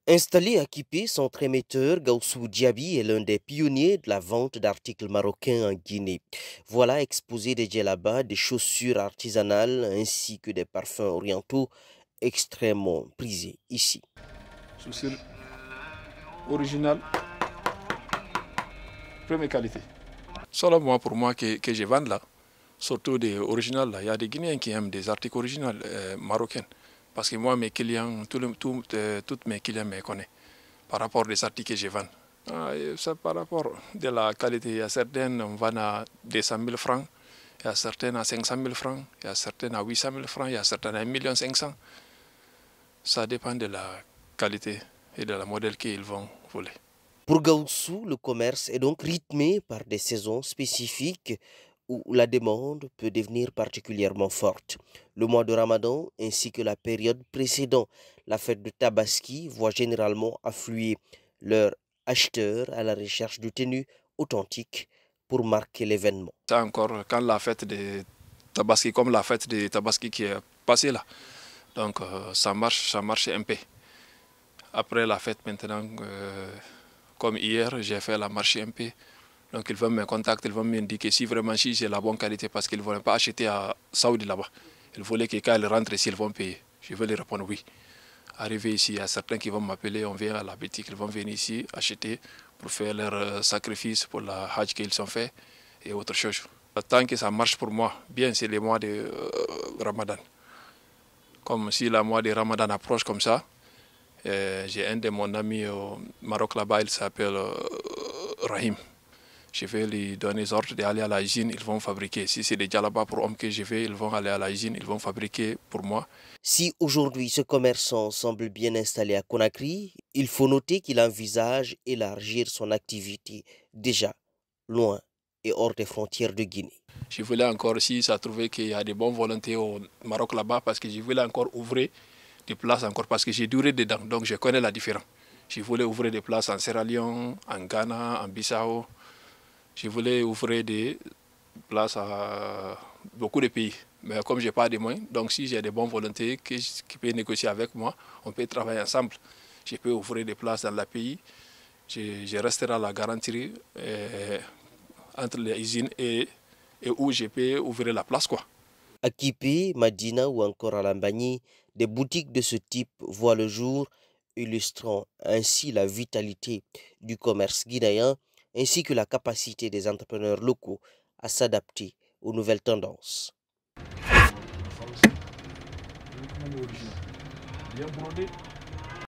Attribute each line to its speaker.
Speaker 1: Installé à Kipé, son émetteur, Gaussou Diaby est l'un des pionniers de la vente d'articles marocains en Guinée. Voilà exposé des djellabas, des chaussures artisanales ainsi que des parfums orientaux extrêmement prisés ici.
Speaker 2: Chaussures originales, première qualité. Seulement moi, pour moi que je vends là, surtout des originales là. Il y a des Guinéens qui aiment des articles originaux marocains. Parce que moi, mes clients, tous mes clients me connaissent par rapport aux articles que je vends. Ça, par rapport de la qualité, il y a certaines, on vend à 200 000 francs, il y a certaines à 500 000 francs, il y a certaines à 800 000 francs, il y a certaines à 1 500 000. Ça dépend de la qualité et de la modèle qu'ils vont voler.
Speaker 1: Pour Gaussou, le commerce est donc rythmé par des saisons spécifiques où la demande peut devenir particulièrement forte. Le mois de Ramadan ainsi que la période précédant la fête de Tabaski voient généralement affluer leurs acheteurs à la recherche de tenues authentiques pour marquer l'événement.
Speaker 2: Ça encore, quand la fête de Tabaski, comme la fête de Tabaski qui est passée là, donc ça marche un peu. Après la fête maintenant, comme hier, j'ai fait la marche un peu. Donc ils vont me contacter, ils vont m'indiquer si vraiment si j'ai la bonne qualité parce qu'ils ne vont pas acheter à Saoudi là-bas. Ils voulaient que quand ils rentrent ici, ils vont payer. Je vais leur répondre oui. Arrivé ici, il y a certains qui vont m'appeler, on vient à la boutique, ils vont venir ici acheter pour faire leur sacrifice pour la Hajj qu'ils ont fait et autre chose. Tant que ça marche pour moi, bien c'est les mois de Ramadan. Comme si le mois de Ramadan approche comme ça, j'ai un de mon ami au Maroc là-bas, il s'appelle Rahim. Je vais lui donner les ordres d'aller à la usine, ils vont fabriquer. Si c'est des djellabas pour hommes que je vais, ils vont aller à la usine, ils vont fabriquer pour moi.
Speaker 1: Si aujourd'hui ce commerçant semble bien installé à Conakry, il faut noter qu'il envisage élargir son activité déjà loin et hors des frontières de Guinée.
Speaker 2: Je voulais encore, si ça trouvait qu'il y a des bons volontés au Maroc là-bas, parce que je voulais encore ouvrir des places encore, parce que j'ai duré dedans, donc je connais la différence. Je voulais ouvrir des places en Sierra Leone, en Ghana, en Bissau. Je voulais ouvrir des places à beaucoup de pays. Mais comme je n'ai pas de moyens, donc si j'ai des bonnes volontés qui peuvent négocier avec moi, on peut travailler ensemble. Je peux ouvrir des places dans le pays. Je resterai à la garantie entre les usines et où je peux ouvrir la place, quoi.
Speaker 1: À Kipé, Madina ou encore à Lambagny, des boutiques de ce type voient le jour, illustrant ainsi la vitalité du commerce guinéen ainsi que la capacité des entrepreneurs locaux à s'adapter aux nouvelles tendances.
Speaker 2: Bien brodé.